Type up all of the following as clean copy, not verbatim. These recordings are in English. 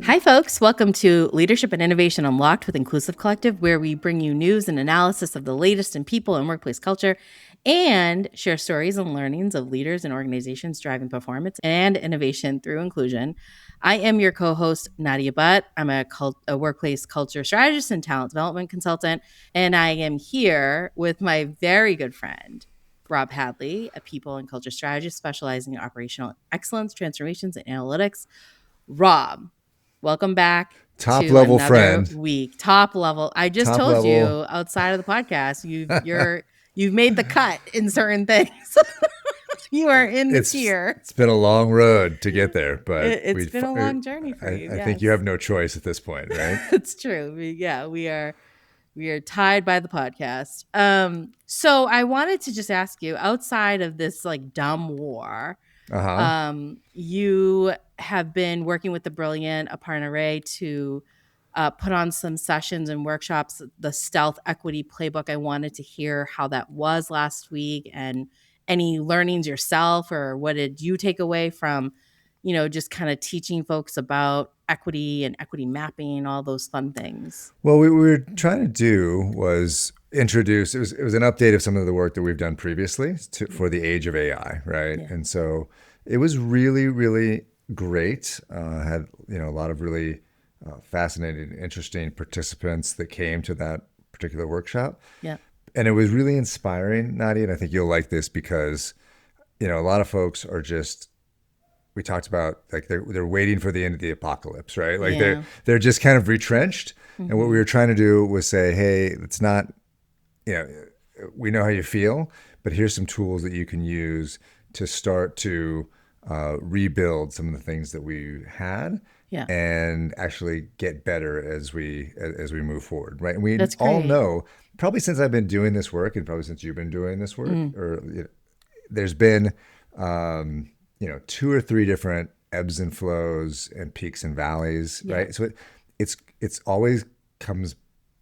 Hi, folks. Welcome to Leadership and Innovation Unlocked with Inclusive Collective, where we bring you news and analysis of the latest in people and workplace culture and share stories and learnings of leaders and organizations driving performance and innovation through inclusion. I am your co-host, Nadia Butt. I'm a workplace culture strategist and talent development consultant, and I am here with my very good friend, Rob Hadley, a people and culture strategist specializing in operational excellence, transformations, and analytics. Rob, welcome back Top to level another friend. week. Top level. I just Top told level. you outside of the podcast, you've made the cut in certain things. You are in the tier. It's been a long road to get there, but It's been a long journey for you. I think you have no choice at this point, right? It's true. We are tied by the podcast. So I wanted to just ask you, outside of this like dumb war, you have been working with the brilliant Aparna Ray to put on some sessions and workshops, the Stealth Equity Playbook. I wanted to hear how that was last week and any learnings yourself, or what did you take away from, just kind of teaching folks about equity and equity mapping, all those fun things. Well, what we were trying to do was introduce, it was an update of some of the work that we've done previously for the age of AI, right? Yeah. And so it was really, really great. Had, a lot of really fascinating, interesting participants that came to that particular workshop. Yeah. And it was really inspiring, Nadia, and I think you'll like this because, a lot of folks are just, we talked about like they're waiting for the end of the apocalypse, right? Like they're just kind of retrenched. Mm-hmm. And what we were trying to do was say, hey, it's not, we know how you feel, but here's some tools that you can use to start to rebuild some of the things that we had. Yeah. And actually get better as we move forward, right? And we all know, probably since I've been doing this work, and probably since you've been doing this work, there's been 2 or 3 different ebbs and flows and peaks and valleys, right? So it's always comes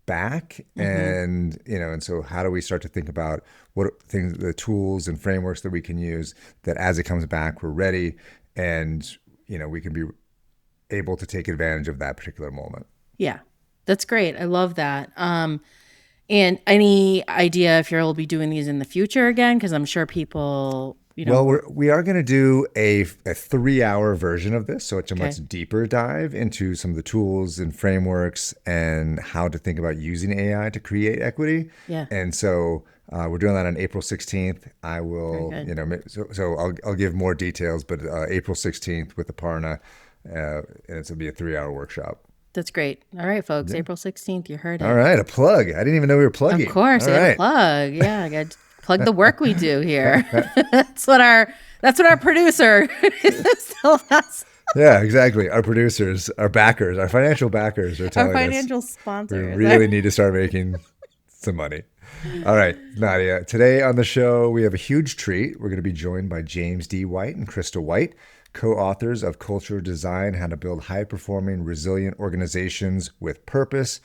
back, and and so how do we start to think about the tools and frameworks that we can use that as it comes back, we're ready, and we can be able to take advantage of that particular moment. Yeah, that's great. I love that. And any idea if you'll be doing these in the future again? Because I'm sure people, Well, we are going to do a 3-hour version of this. So it's a much deeper dive into some of the tools and frameworks and how to think about using AI to create equity. Yeah. And so we're doing that on April 16th. I will, so I'll give more details, but April 16th with Aparna. And it's going to be a 3-hour workshop. That's great. All right, folks. Yeah. April 16th. You heard it. All right. A plug. I didn't even know we were plugging. Of course. A plug. Yeah. I got to plug the work we do here. That's what our producer still has. Yeah, exactly. Our producers, our backers, our financial backers are telling us. Our financial sponsors. We really need to start making some money. All right, Nadia. Today on the show, we have a huge treat. We're going to be joined by James D. White and Krista White, co-authors of Culture Design, How to Build High-Performing, Resilient Organizations with Purpose.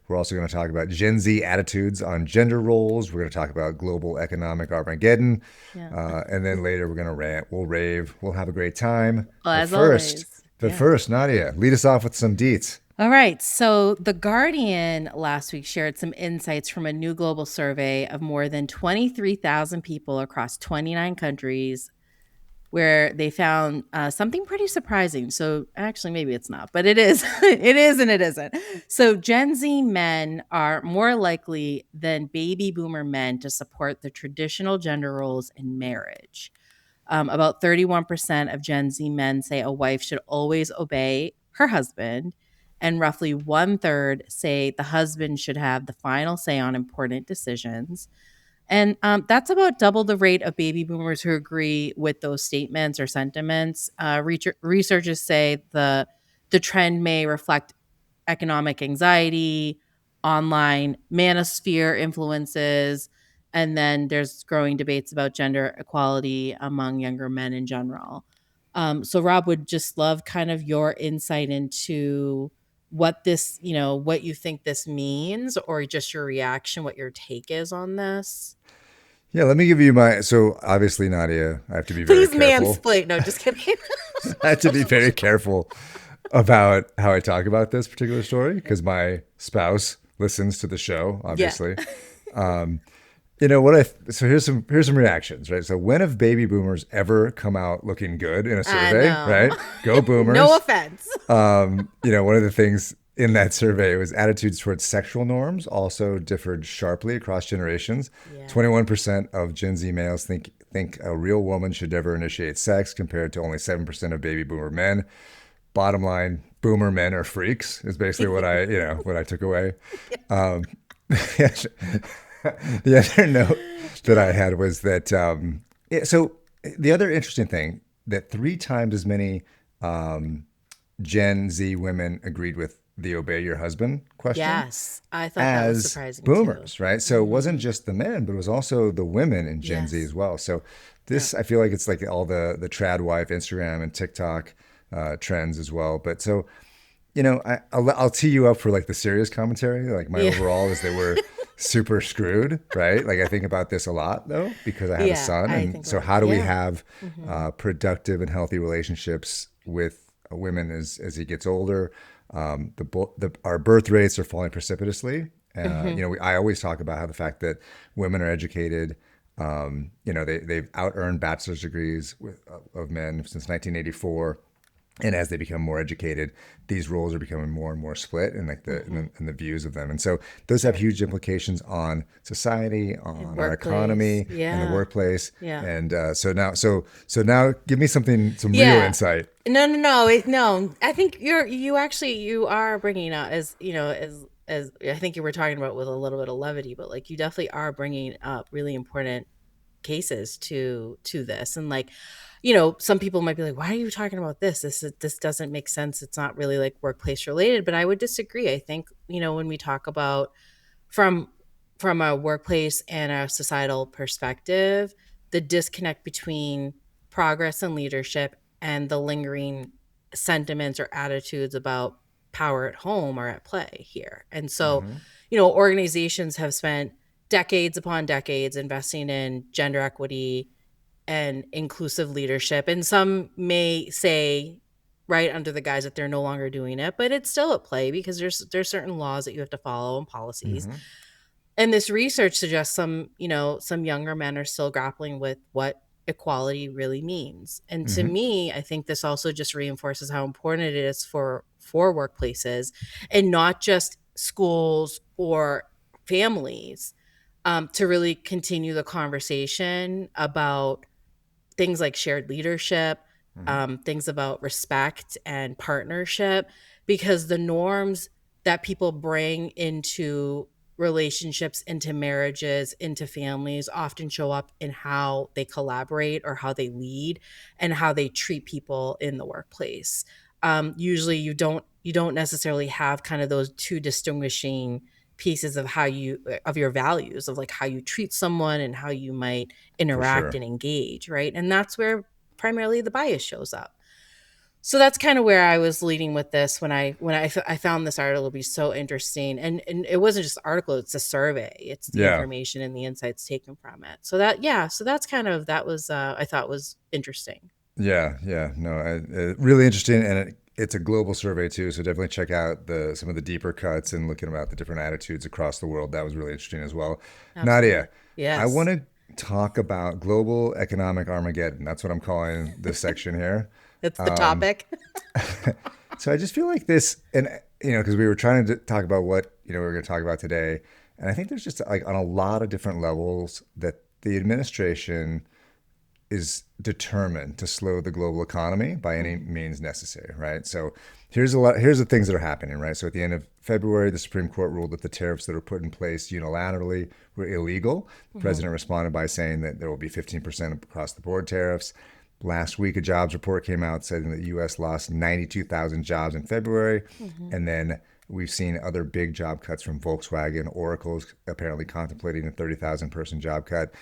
We're also going to talk about Gen Z attitudes on gender roles. We're going to talk about global economic armageddon. Yeah. And then later we're going to rant, we'll rave, we'll have a great time. Well, First, Nadia, lead us off with some deets. All right. So The Guardian last week shared some insights from a new global survey of more than 23,000 people across 29 countries, where they found something pretty surprising. So actually, maybe it's not, but it is. It is and it isn't. So Gen Z men are more likely than baby boomer men to support the traditional gender roles in marriage. About 31% of Gen Z men say a wife should always obey her husband, and roughly 1/3 say the husband should have the final say on important decisions. And that's about double the rate of baby boomers who agree with those statements or sentiments. Researchers say the trend may reflect economic anxiety, online manosphere influences, and then there's growing debates about gender equality among younger men in general. So Rob, would just love kind of your insight into what this, what you think this means, or just your reaction, what your take is on this. Yeah, let me give you so obviously, Nadia, I have to be very careful. Please mansplain. No, just kidding. I have to be very careful about how I talk about this particular story because my spouse listens to the show, Yeah. obviously. Um, you know what? So here's some reactions, right? So when have baby boomers ever come out looking good in a I survey, know. right? Go No boomers. offense. One of the things in that survey was attitudes towards sexual norms also differed sharply across generations. Yeah. 21% of Gen Z males think a real woman should never initiate sex, compared to only 7% of baby boomer men. Bottom line, boomer men are freaks is basically what I took away. Um, the other note that I had was that so the other interesting thing that 3 times as many Gen Z women agreed with the obey your husband question Yes. I thought that was as surprising too. boomers, right? So it wasn't just the men, but it was also the women in Gen Z Yes. as well. So Yeah. this, I feel like it's like all the trad wife Instagram and TikTok trends as well. But so, I'll tee you up for like the serious commentary. Like my Yeah. overall is they were super screwed, right? Like I think about this a lot though, because I have a Yeah. son. I And think so about it. how do we Yeah. have Hmm. productive and healthy relationships with women as he gets older? Our birth rates are falling precipitously. Hmm. I always talk about how the fact that women are educated, they've out earned bachelor's degrees of men since 1984. And as they become more educated, these roles are becoming more and more split in like the in Hmm. the, in the views of them. And so those have Right. huge implications on society, In on our workplace. economy, and the Yeah. workplace. Yeah. And so now, give me some real Yeah. insight. No, no, no, no. I think you are bringing up, as as I think you were talking about with a little bit of levity, but like you definitely are bringing up really important cases to this. And like, some people might be like, why are you talking about this doesn't make sense, it's not really like workplace related. But I would disagree. I think, when we talk about from a workplace and a societal perspective, the disconnect between progress and leadership and the lingering sentiments or attitudes about power at home are at play here. And so, Mm-hmm. organizations have spent decades upon decades investing in gender equity and inclusive leadership. And some may say, right, under the guise that they're no longer doing it, but it's still at play because there's certain laws that you have to follow and policies. Mm-hmm. And this research suggests some younger men are still grappling with what equality really means. And to Mm-hmm. me, I think this also just reinforces how important it is for workplaces and not just schools or families, to really continue the conversation about things like shared leadership, Mm-hmm. things about respect and partnership, because the norms that people bring into relationships, into marriages, into families often show up in how they collaborate or how they lead and how they treat people in the workplace. Usually, you don't necessarily have kind of those two distinguishing pieces of how you of your values, of like how you treat someone and how you might For interact sure. and engage, right? And that's where primarily the bias shows up. So that's kind of where I was leading with this when I found this article to be so interesting. And it wasn't just the article, it's a survey. It's the Yeah. information and the insights taken from it. So that, yeah, so that's kind of, that was I thought was interesting. Yeah, yeah, no, really interesting, and it's a global survey too. So definitely check out some of the deeper cuts and looking about the different attitudes across the world. That was really interesting as well. Nadia, Absolutely. I want Yes. to talk about global economic Armageddon. That's what I'm calling this section here. It's the Um, topic. so I just feel like this, and because we were trying to talk about what we were going to talk about today, and I think there's just like on a lot of different levels that the administration is determined to slow the global economy by any Mhm. means necessary, right? So here's the things that are happening, right? So at the end of February, the Supreme Court ruled that the tariffs that were put in place unilaterally were illegal. The Mhm. president responded by saying that there will be 15% across the board tariffs. Last week, a jobs report came out saying that the U.S. lost 92,000 jobs in February. Mhm. And then we've seen other big job cuts from Volkswagen. Oracle's apparently contemplating a 30,000 person job cut.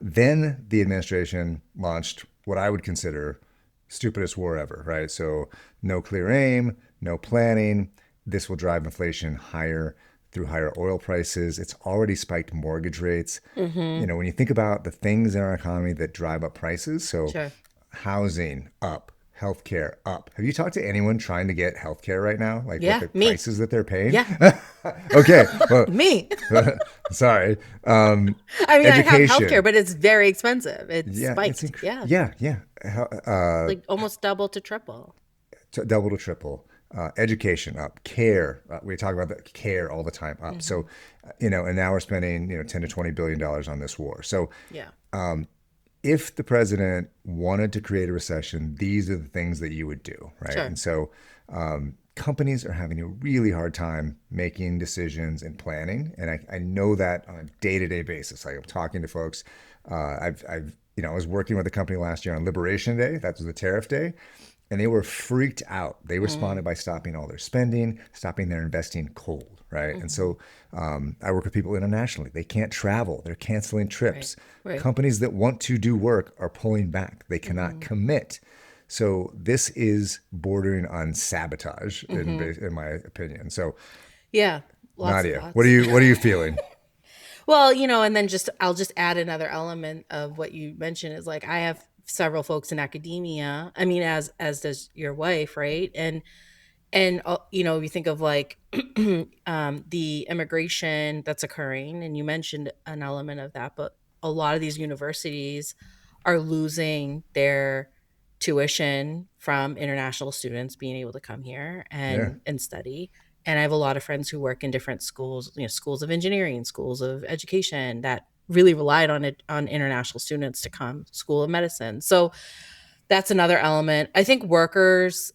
Then the administration launched what I would consider stupidest war ever, right? So no clear aim, no planning. This will drive inflation higher through higher oil prices. It's already spiked mortgage rates. Mhm. When you think about the things in our economy that drive up prices, so Sure. housing up, healthcare up. Have you talked to anyone trying to get healthcare right now? Like what Yeah, the me. prices that they're paying? Yeah, Okay, well, me. sorry. I mean, I have healthcare, Education. but it's very expensive. It's Yeah, spiked. Yeah, yeah, yeah. like almost double to triple. Double to triple. Education up, care. We talk about the care all the time up. Hmm. So, and now we're spending 10 to $20 billion on this war. So, Yeah, if the president wanted to create a recession, these are the things that you would do, right? sure. And so, companies are having a really hard time making decisions and planning, and I know that on a day-to-day basis. Like I'm talking to folks. I was working with a company last year on Liberation Day. That was the tariff day, and they were freaked out. They responded Mm-hmm. by stopping all their spending, stopping their investing cold, right? And Mm-hmm. so I work with people internationally. They can't travel. They're canceling Right, trips. right. Companies that want to do work are pulling back. They cannot Mm-hmm. commit. So this is bordering on sabotage, Mm-hmm. in my opinion. So Yeah, lots of Nadia, what are thoughts. you feeling? Well, and then I'll just add another element of what you mentioned is like I have several folks in academia. I mean, as does your wife, right? And you think of like the immigration that's occurring, and you mentioned an element of that, but a lot of these universities are losing their tuition from international students being able to come here Yeah, and study. And I have a lot of friends who work in different schools, schools of engineering, schools of education that really relied on it on international students to come, school of medicine. So that's another element. I think workers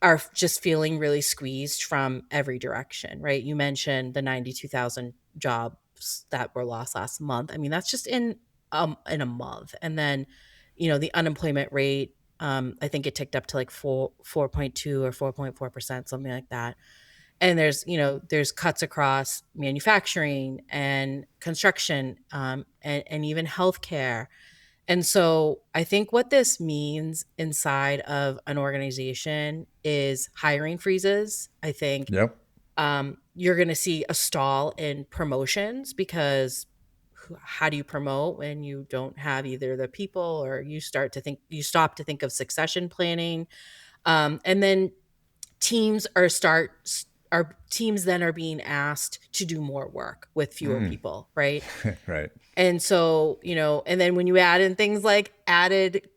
are just feeling really squeezed from every direction, right? You mentioned the 92,000 jobs that were lost last month. I mean, that's just in a month. And then, the unemployment rate, I think it ticked up to like 4.2 or 4.4%, something like that. And there's cuts across manufacturing and construction, and even healthcare. And so I think what this means inside of an organization is hiring freezes. I think yep, you're going to see a stall in promotions because how do you promote when you don't have either the people, or you stop to think of succession planning. And then teams then are being asked to do more work with fewer people, right? right, And so, and then when you add in things like added,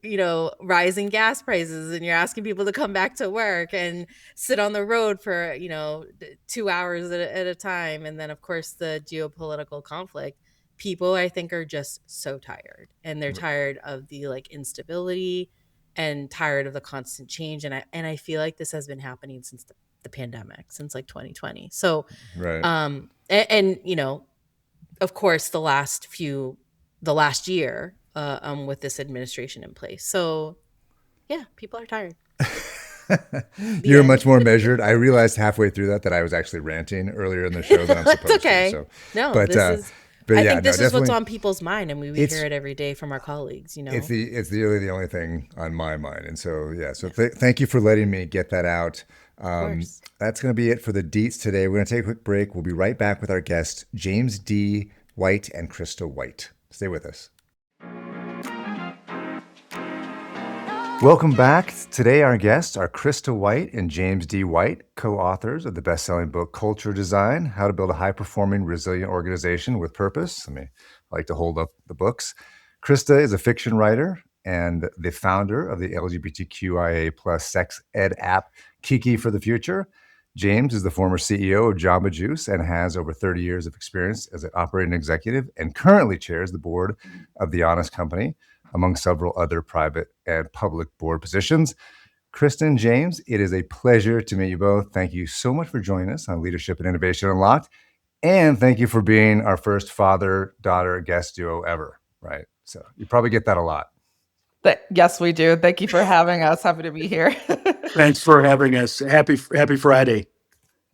rising gas prices, and you're asking people to come back to work and sit on the road for, 2 hours at a time. And then, of course, the geopolitical conflict, people I think are just so tired, and they're tired of the like instability and tired of the constant change. And I feel like this has been happening since the pandemic, since like 2020. So, right. and of course, the last year, with this administration in place. So yeah, people are tired. The You're end. much more measured. I realized halfway through that I was actually ranting earlier in the show than I'm It's supposed to. okay. So, No, but this is. but I yeah, think no, this is what's definitely. on people's mind, and we hear It's it every day from our colleagues. it's really the only thing on my mind, and so yeah. So Yeah, thank you for letting me get that out. of course. That's going to be it for the deets today. We're going to take a quick break. We'll be right back with our guests James D. White and Krista White. Stay with us. Welcome back. Today, our guests are Krista White and James D. White, co-authors of the best-selling book Culture Design: How to Build a High-Performing, Resilient Organization with Purpose. I like to hold up the books. Krista is a fiction writer and the founder of the LGBTQIA plus sex ed app Kiki for the Future. James is the former CEO of Jamba Juice and has over 30 years of experience as an operating executive and currently chairs the board of The Honest Company, among several other private and public board positions. Kristen, James, it is a pleasure to meet you both. Thank you so much for joining us on Leadership and Innovation Unlocked. And thank you for being our first father-daughter guest duo ever, right? So you probably get that a lot. Yes, we do. Thank you for having us. Happy to be here. Thanks for having us. Happy Friday.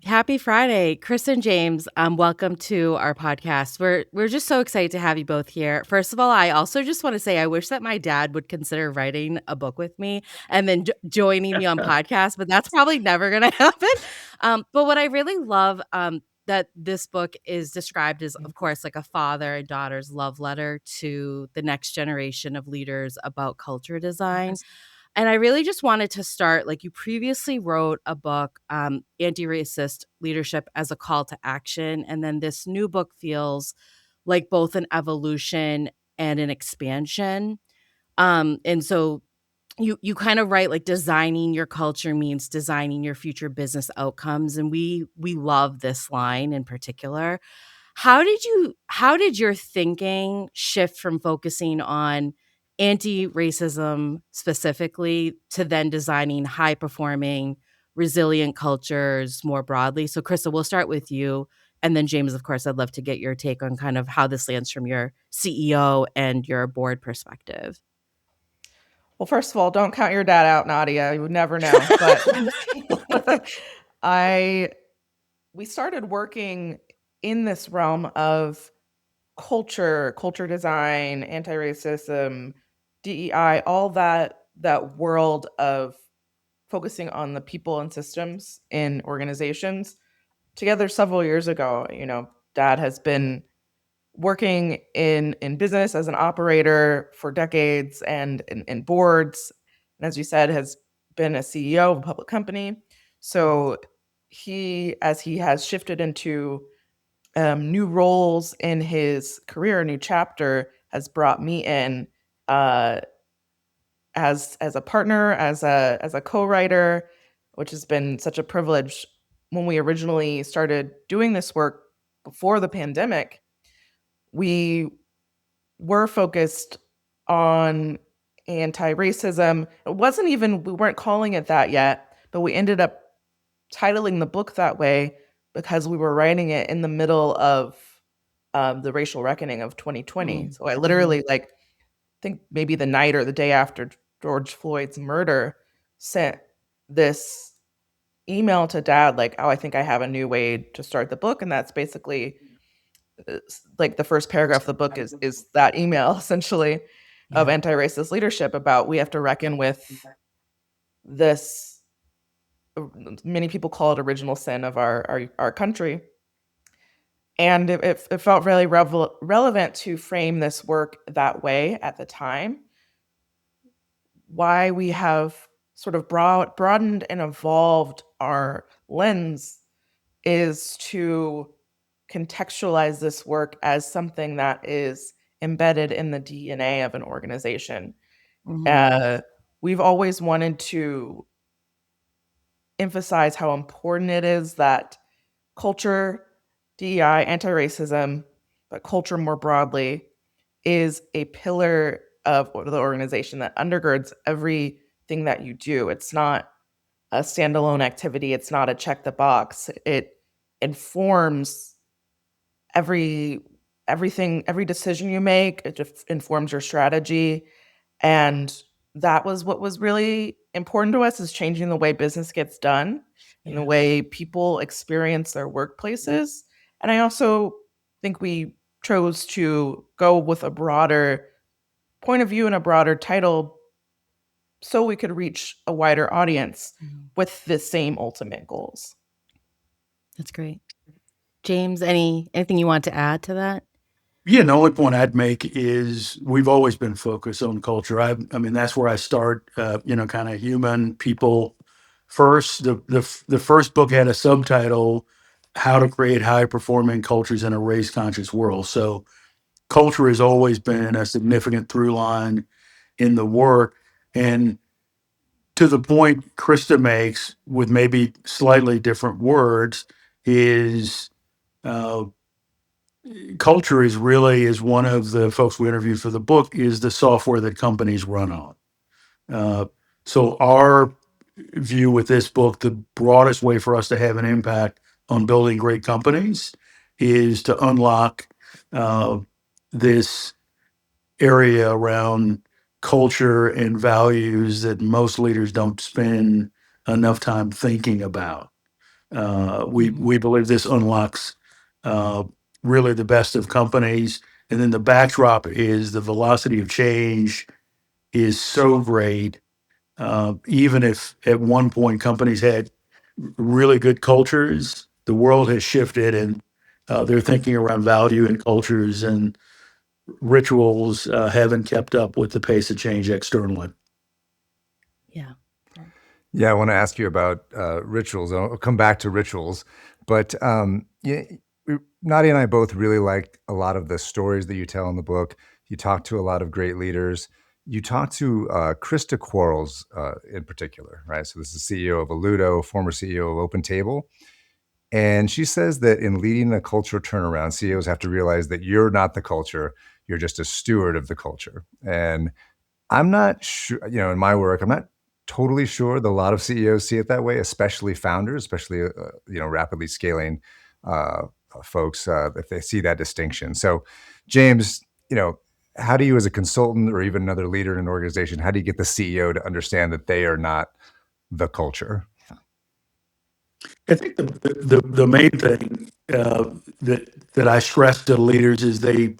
Happy Friday, Chris and James. Welcome to our podcast. We're just so excited to have you both here. First of all, I also just want to say I wish that my dad would consider writing a book with me and then joining me on podcasts, but that's probably never going to happen. But what I really love that this book is described as, of course, like a father and daughter's love letter to the next generation of leaders about culture design. And I really just wanted to start, like, you previously wrote a book, Anti-Racist Leadership as a Call to Action. And then this new book feels like both an evolution and an expansion. And so you kind of write, like, designing your culture means designing your future business outcomes. And we love this line in particular. How did your thinking shift from focusing on anti-racism specifically to then designing high-performing, resilient cultures more broadly? So, Krista, we'll start with you, and then James, of course, I'd love to get your take on kind of how this lands from your CEO and your board perspective. Well, first of all, don't count your dad out, Nadia. You would never know. But we started working in this realm of culture design, anti-racism, DEI, all that world of focusing on the people and systems in organizations together several years ago. Dad has been working in business as an operator for decades and in boards, and as you said, has been a CEO of a public company. So as he has shifted into new roles in his career, a new chapter, has brought me in as a partner, as a co-writer, which has been such a privilege. When we originally started doing this work before the pandemic, we were focused on anti-racism. We weren't calling it that yet, but we ended up titling the book that way because we were writing it in the middle of the racial reckoning of 2020. So I literally, think maybe the night or the day after George Floyd's murder, sent this email to Dad, like, oh, I think I have a new way to start the book. And that's basically like the first paragraph of the book is that email essentially of anti-racist leadership, about we have to reckon with this, many people call it original sin of our country. And it felt really relevant to frame this work that way at the time. Why we have sort of broadened and evolved our lens is to contextualize this work as something that is embedded in the DNA of an organization. We've always wanted to emphasize how important it is that culture, DEI, anti-racism, but culture more broadly, is a pillar of the organization that undergirds everything that you do. It's not a standalone activity. It's not a check the box. It informs everything, every decision you make. It just informs your strategy. And that was what was really important to us, is changing the way business gets done and the way people experience their workplaces. And I also think we chose to go with a broader point of view and a broader title so we could reach a wider audience with the same ultimate goals. That's great. James, anything you want to add to that? Yeah, the only point I'd make is we've always been focused on culture. I mean, that's where I start, kind of human people first. The first book had a subtitle, How to Create High-Performing Cultures in a Race-Conscious World. So culture has always been a significant through line in the work. And to the point Krista makes, with maybe slightly different words, is culture is one of the folks we interviewed for the book, is the software that companies run on. So our view with this book, the broadest way for us to have an impact on building great companies is to unlock this area around culture and values that most leaders don't spend enough time thinking about. We believe this unlocks really the best of companies. And then the backdrop is the velocity of change is so great. Even if at one point companies had really good cultures, the world has shifted, and they're thinking around value and cultures and rituals haven't kept up with the pace of change externally. Yeah. Yeah, I want to ask you about rituals. I'll come back to rituals, but Nadia and I both really liked a lot of the stories that you tell in the book. You talk to a lot of great leaders. You talk to Krista Quarles in particular, right? So this is CEO of Alludo, former CEO of Open Table. And she says that in leading a culture turnaround, CEOs have to realize that you're not the culture. You're just a steward of the culture. And I'm not sure, in my work, I'm not totally sure that a lot of CEOs see it that way, especially founders, especially, rapidly scaling folks, if they see that distinction. So, James, how do you, as a consultant or even another leader in an organization, how do you get the CEO to understand that they are not the culture? I think the main thing that I stress to leaders is they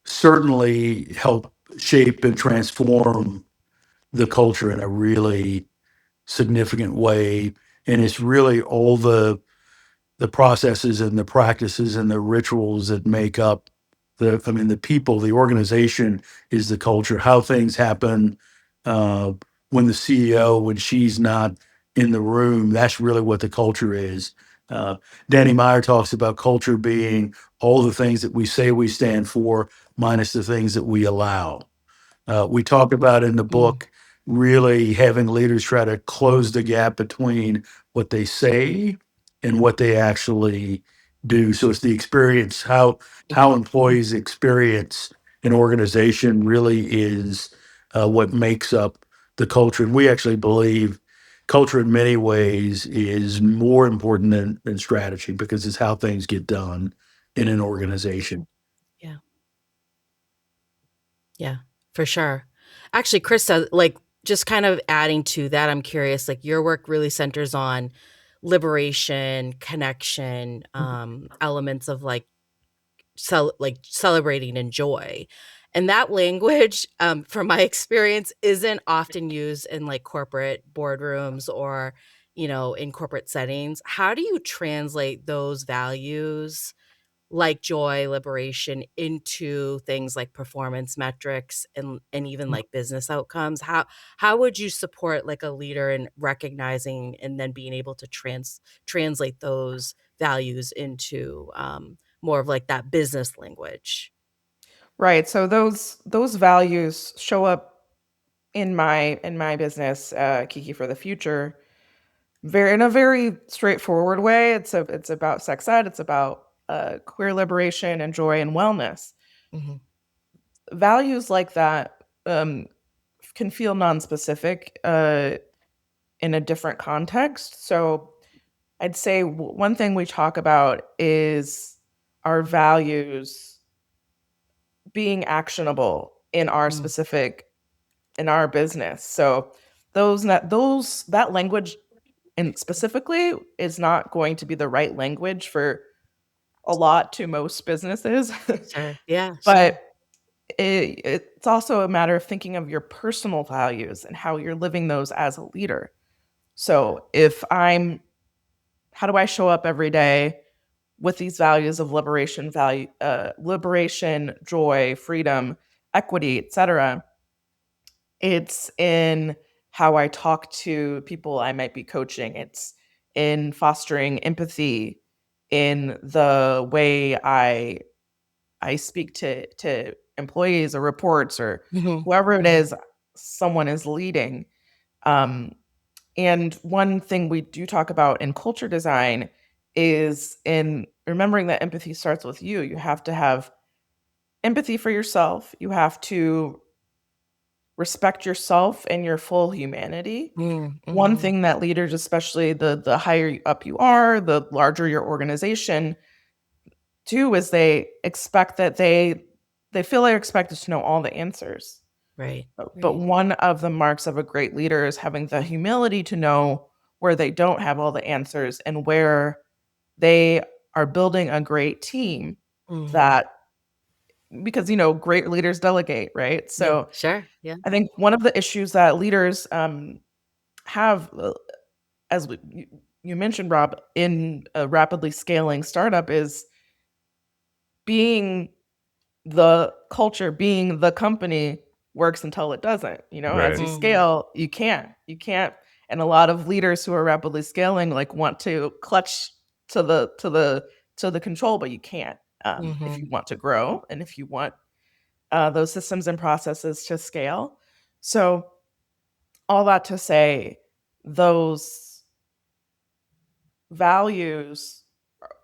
certainly help shape and transform the culture in a really significant way, and it's really all the processes and the practices and the rituals that make up the people, the organization is the culture. How things happen uh, when the CEO, when she's not in the room, that's really what the culture is. Uh, Danny Meyer talks about culture being all the things that we say we stand for, minus the things that we allow. We talk about in the book really having leaders try to close the gap between what they say and what they actually do. So it's the experience, how employees experience an organization really is what makes up the culture. And we actually believe culture in many ways is more important than strategy, because it's how things get done in an organization. Yeah. Yeah, for sure. Actually, Krista, just kind of adding to that, I'm curious, your work really centers on liberation, connection, elements of celebrating and joy. And that language, from my experience, isn't often used in corporate boardrooms or, in corporate settings. How do you translate those values like joy, liberation into things like performance metrics and even business outcomes? How would you support a leader in recognizing and then being able to translate those values into more of that business language? Right. So those values show up in my business, Kiki for the Future, in a very straightforward way. It's about sex ed. It's about queer liberation and joy and wellness. Mhm. Values like that can feel nonspecific in a different context. So I'd say one thing we talk about is our values being actionable in our business. So that language, and specifically, is not going to be the right language for to most businesses. Sure. Yeah, sure. But it's also a matter of thinking of your personal values and how you're living those as a leader. So how do I show up every day with these values of liberation, joy, freedom, equity, etc.? It's in how I talk to people I might be coaching. It's in fostering empathy, in the way I speak to employees or reports or Mhm. whoever it is someone is leading. Um, and one thing we do talk about in culture design is in remembering that empathy starts with you. You have to have empathy for yourself. You have to respect yourself and your full humanity. One Mhm. thing that leaders, especially the higher up you are, the larger your organization, do is they expect that they feel they're expected to know all the answers. Right. But one of the marks of a great leader is having the humility to know where they don't have all the answers and where they are building a great team Mhm. that because great leaders delegate, right? Yeah, So sure. Yeah. I think one of the issues that leaders have, you mentioned, Rob, in a rapidly scaling startup, is being the culture, being the company works until it doesn't. Right. As you scale, you can't. And a lot of leaders who are rapidly scaling want to clutch to the control, but you can't if you want to grow and if you want those systems and processes to scale. So all that to say, those values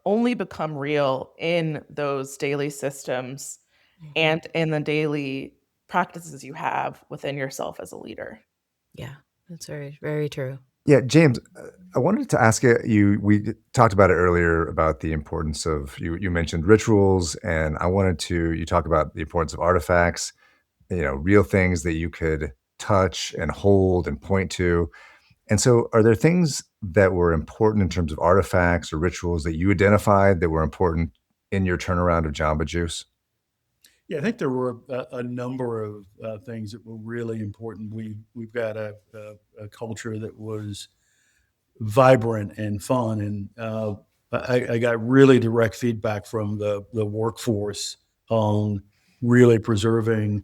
only become real in those daily systems and in the daily practices you have within yourself as a leader. Yeah, that's very, very true. Yeah, James, I wanted to ask you, we talked about it earlier about the importance of, you mentioned rituals, and you talk about the importance of artifacts, real things that you could touch and hold and point to. And so are there things that were important in terms of artifacts or rituals that you identified that were important in your turnaround of Jamba Juice? Yeah, I think there were a number of things that were really important. We've got a culture that was vibrant and fun, and I got really direct feedback from the workforce on really preserving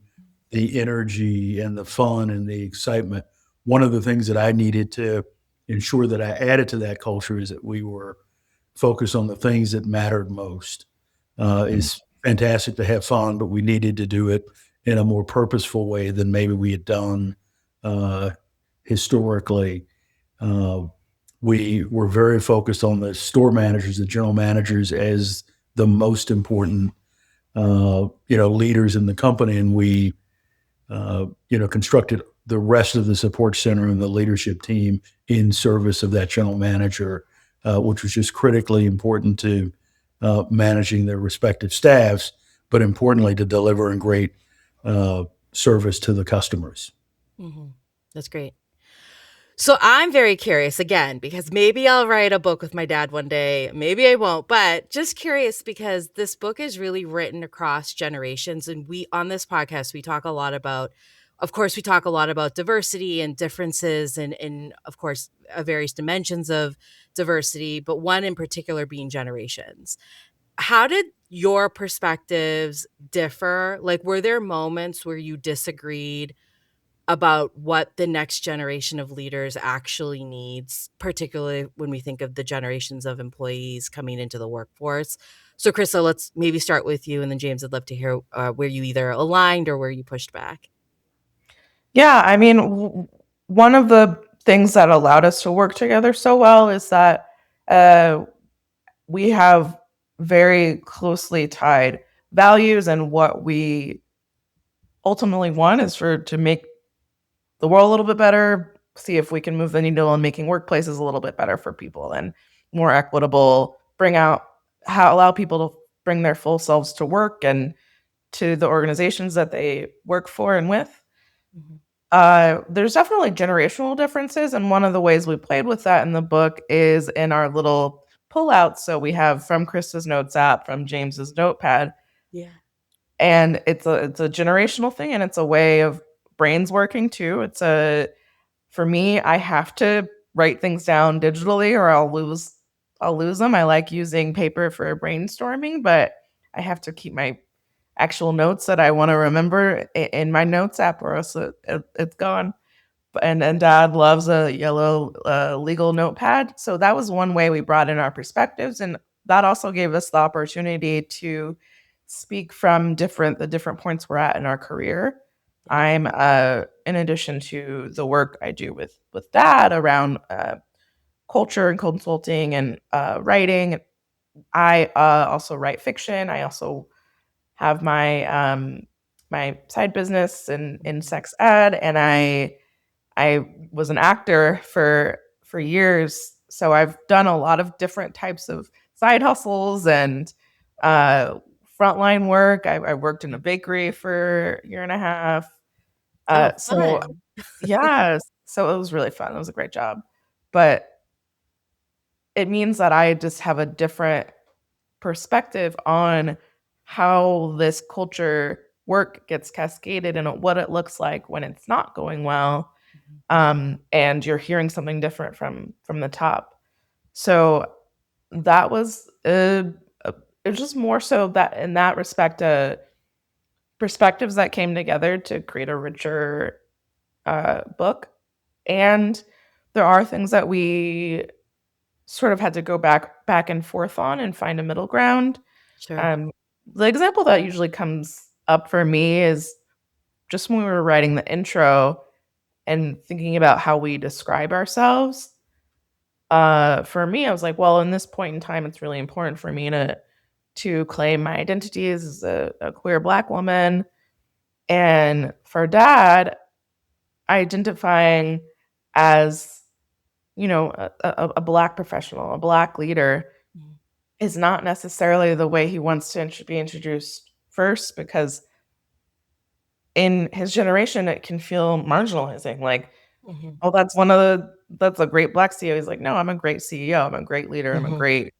the energy and the fun and the excitement. One of the things that I needed to ensure that I added to that culture is that we were focused on the things that mattered most. It's fantastic to have fun, but we needed to do it in a more purposeful way than maybe we had done historically. We were very focused on the store managers, the general managers, as the most important, leaders in the company, and we, constructed the rest of the support center and the leadership team in service of that general manager, which was just critically important to managing their respective staffs, but importantly to delivering great service to the customers. That's great. So I'm very curious again, because maybe I'll write a book with my dad one day. Maybe I won't, but just curious because this book is really written across generations. And on this podcast, we talk a lot about, diversity and differences and of course, various dimensions of diversity, but one in particular being generations. How did your perspectives differ? Like, were there moments where you disagreed about what the next generation of leaders actually needs, particularly when we think of the generations of employees coming into the workforce? So, Krista, let's maybe start with you, and then James, I'd love to hear where you either aligned or where you pushed back. Yeah, I mean, one of the things that allowed us to work together so well is that we have very closely tied values, and what we ultimately want is to make the world a little bit better, see if we can move the needle on making workplaces a little bit better for people and more equitable, allow people to bring their full selves to work and to the organizations that they work for and with. There's definitely generational differences, and one of the ways we played with that in the book is in our little pullouts. So we have from Krista's notes app, from James's notepad. Yeah. And it's a generational thing, and it's a way of brains working too. For me, I have to write things down digitally or I'll lose them. I like using paper for brainstorming, but I have to keep my actual notes that I want to remember in my notes app, or else it's gone. And Dad loves a yellow legal notepad. So that was one way we brought in our perspectives, and that also gave us the opportunity to speak from the different points we're at in our career. I'm in addition to the work I do with Dad around culture and consulting and writing, I also write fiction. I also have my my side business in sex ed, and I was an actor for years. So I've done a lot of different types of side hustles and frontline work. I worked in a bakery for a year and a half. So yeah, so it was really fun. It was a great job, but it means that I just have a different perspective on how this culture work gets cascaded and what it looks like when it's not going well. And you're hearing something different from the top. So that was it was just more so that in that respect, perspectives that came together to create a richer book. And there are things that we sort of had to go back and forth on and find a middle ground. Sure. The example that usually comes up for me is just when we were writing the intro and thinking about how we describe ourselves. For me, I was like, well, in this point in time, it's really important for me to claim my identity as a queer Black woman. And for Dad, identifying as, a Black professional, a Black leader, is not necessarily the way he wants to be introduced first, because in his generation, it can feel marginalizing. Like, oh, that's a great Black CEO. He's like, no, I'm a great CEO. I'm a great leader. I'm a great.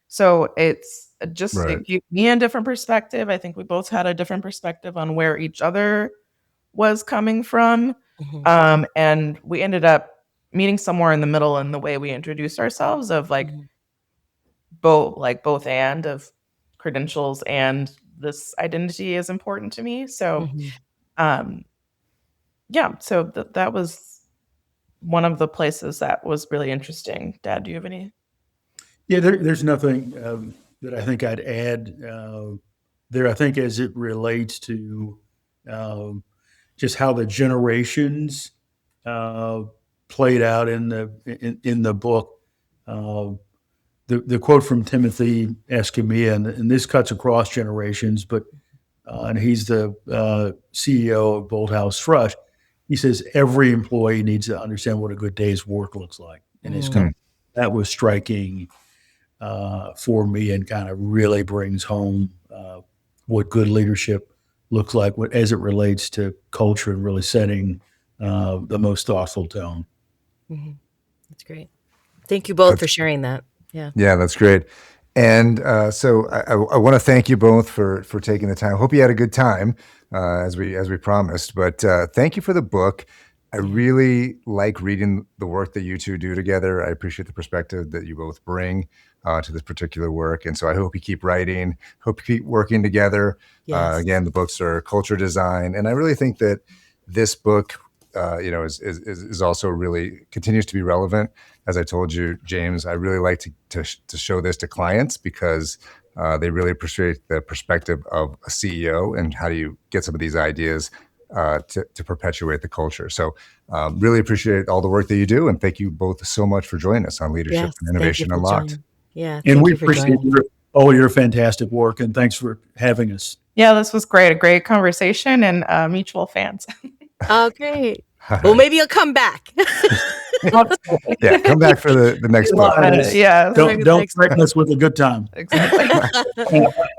So it's just, Right. it gave me a different perspective. I think we both had a different perspective on where each other was coming from. And we ended up meeting somewhere in the middle in the way we introduced ourselves, of both and of credentials, and this identity is important to me. So, so that was one of the places that was really interesting. Dad, do you have any? Yeah, there's nothing that I think I'd add there. I think as it relates to just how the generations played out in the book. The quote from Timothy Escamilla, and this cuts across generations, but and he's the CEO of Bolthouse Thrush. He says every employee needs to understand what a good day's work looks like, and that was striking for me, and kind of really brings home what good leadership looks like as it relates to culture, and really setting the most thoughtful tone. That's great. Thank you both for sharing that. Yeah, that's great. And so I want to thank you both for taking the time. Hope you had a good time as we promised. But thank you for the book. I really like reading the work that you two do together. I appreciate the perspective that you both bring to this particular work. And so I hope you keep writing, hope you keep working together. Yes. Again, the books are culture design. And I really think that this book, is also really continues to be relevant. As I told you, James, I really like to show this to clients, because they really appreciate the perspective of a CEO and how do you get some of these ideas to perpetuate the culture. So really appreciate all the work that you do. And thank you both so much for joining us on Leadership and Innovation Unlocked. And we appreciate all your fantastic work, and thanks for having us. Yeah, this was great. A great conversation, and mutual fans. Oh, great. Well, maybe you'll come back. Yeah, come back for the next book. Yeah. Don't threaten us with a good time. Exactly.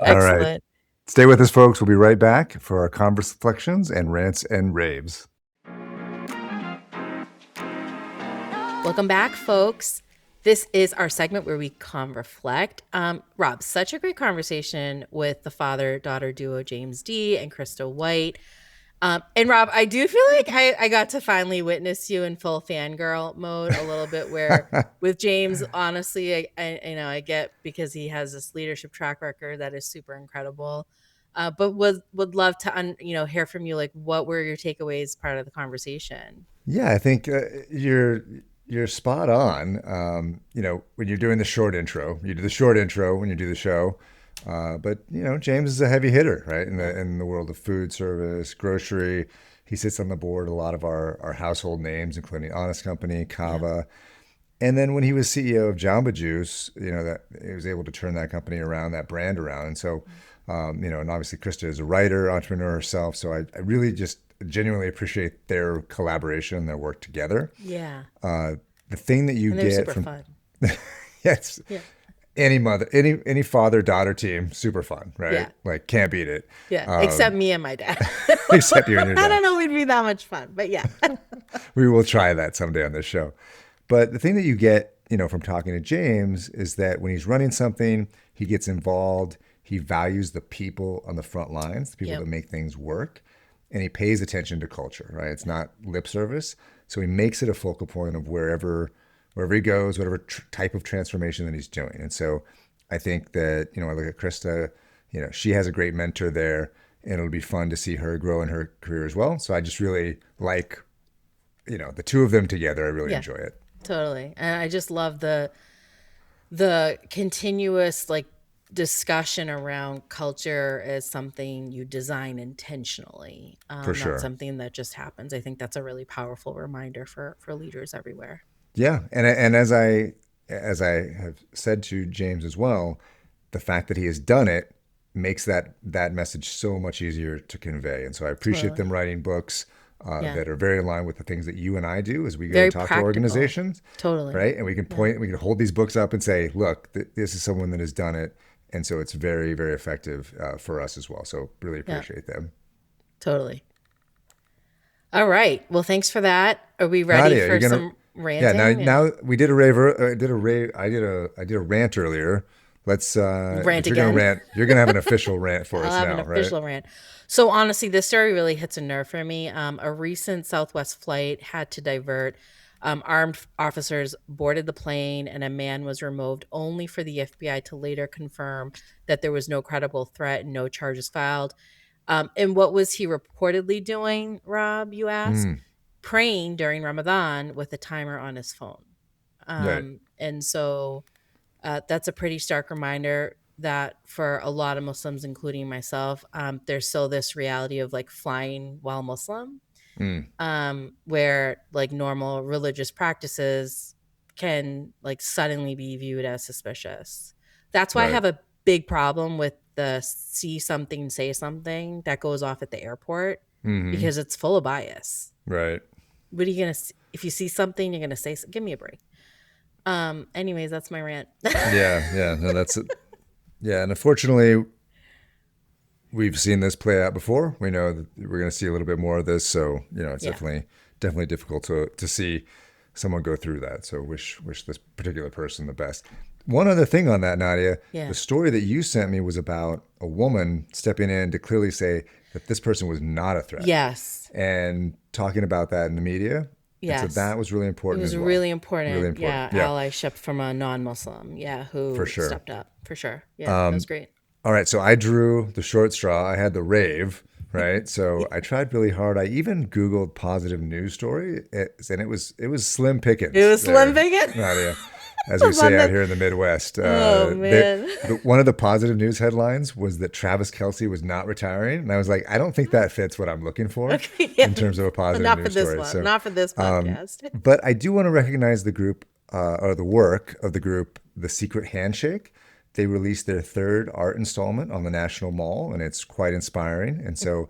All right. Stay with us, folks. We'll be right back for our converse reflections and rants and raves. Welcome back, folks. This is our segment where we reflect. Rob, such a great conversation with the father-daughter duo James D. and Krista White. And Rob, I do feel like I got to finally witness you in full fangirl mode a little bit, where with James, honestly, I get, because he has this leadership track record that is super incredible. But would love to hear from you, like, what were your takeaways part of the conversation? Yeah, I think you're spot on. When you're doing the short intro, you do the short intro when you do the show. But James is a heavy hitter, right? In the world of food service, grocery. He sits on the board a lot of our household names, including Honest Company, Cava. And then when he was CEO of Jamba Juice, that he was able to turn that company around, that brand around. And so, and obviously Krista is a writer, entrepreneur herself. So I really just genuinely appreciate their collaboration, their work together. Yeah. The thing that you get super from fun. Yes. Yeah. Any father-daughter team, super fun, right? Yeah. Like, can't beat it. Yeah, except me and my dad. Except you and your dad. I don't know we'd be that much fun, but yeah. We will try that someday on this show. But the thing that you get, from talking to James is that when he's running something, he gets involved. He values the people on the front lines, the people that make things work, and he pays attention to culture, right? It's not lip service. So he makes it a focal point of wherever he goes, whatever type of transformation that he's doing. And so I think that, I look at Krista, she has a great mentor there. and it'll be fun to see her grow in her career as well. So I just really like, the two of them together. I really enjoy it. Totally. And I just love the continuous like discussion around culture as something you design intentionally. For sure. Not something that just happens. I think that's a really powerful reminder for leaders everywhere. Yeah. And as I have said to James as well, the fact that he has done it makes that message so much easier to convey. And so I appreciate them writing books that are very aligned with the things that you and I do as we go Very talk practical. to organizations. Totally. Right. And we can point, we can hold these books up and say, look, this is someone that has done it. And so it's very, very effective for us as well. So really appreciate them. Totally. All right. Well, thanks for that. Are we ready Nadia, for some ranting? Yeah. Now we did a raver. I did a rant earlier. Let's rant if you're again. Gonna rant, you're gonna have an official rant for us I'll now, have an official rant. So honestly, this story really hits a nerve for me. A recent Southwest flight had to divert. Armed officers boarded the plane, and a man was removed only for the FBI to later confirm that there was no credible threat and no charges filed. And what was he reportedly doing, Rob, you ask? Praying during Ramadan with a timer on his phone. Right. And so that's a pretty stark reminder that for a lot of Muslims, including myself, there's still this reality of like flying while Muslim, where like normal religious practices can like suddenly be viewed as suspicious. That's why I have a big problem with the see something, say something that goes off at the airport because it's full of bias. Right. What are you going to, if you see something, you're going to say, give me a break. Anyways, that's my rant. Yeah. No, that's it. Yeah. And unfortunately, we've seen this play out before. We know that we're going to see a little bit more of this. So, it's definitely difficult to see someone go through that. So wish this particular person the best. One other thing on that, Nadia, the story that you sent me was about a woman stepping in to clearly say that this person was not a threat. Yes. And talking about that in the media. Yes. And so that was really important. It was as well. really important. Really important. Yeah. Allyship from a non-Muslim. Yeah. Who for sure. stepped up. For sure. Yeah. That was great. All right. So I drew the short straw. I had the rave, right? So I tried really hard. I even Googled positive news story and it was slim pickings. It was slim pickings? Nadia, as we say out here in the Midwest. Oh, man. One of the positive news headlines was that Travis Kelce was not retiring. And I was like, I don't think that fits what I'm looking for in terms of a positive news story. Not for this podcast. But I do want to recognize the group or the work of the group, The Secret Handshake. They released their third art installment on the National Mall, and it's quite inspiring. And so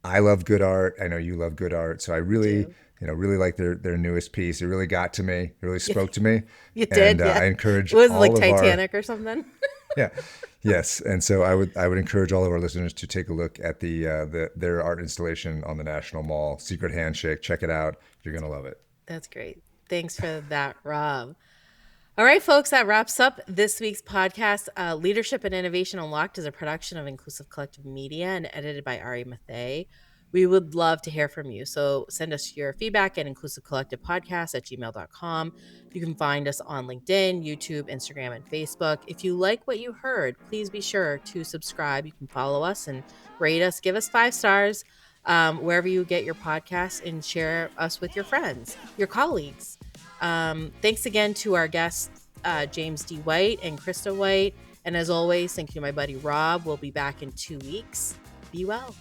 I love good art. I know you love good art. So I really, really like their newest piece. It really got to me. It really spoke to me. You did, I encourage was it all like of Titanic or something? Yeah. Yes. And so I would encourage all of our listeners to take a look at their art installation on the National Mall, Secret Handshake. Check it out. You're going to love it. That's great. Thanks for that, Rob. All right, folks, that wraps up this week's podcast. Leadership and Innovation Unlocked is a production of Inclusive Collective Media and edited by Ari Mathey. We would love to hear from you. So send us your feedback at inclusivecollectivepodcast@gmail.com. You can find us on LinkedIn, YouTube, Instagram, and Facebook. If you like what you heard, please be sure to subscribe. You can follow us and rate us. Give us 5 stars wherever you get your podcasts, and share us with your friends, your colleagues. Thanks again to our guests, James D. White and Krista White. And as always, thank you to my buddy Rob. We'll be back in 2 weeks. Be well.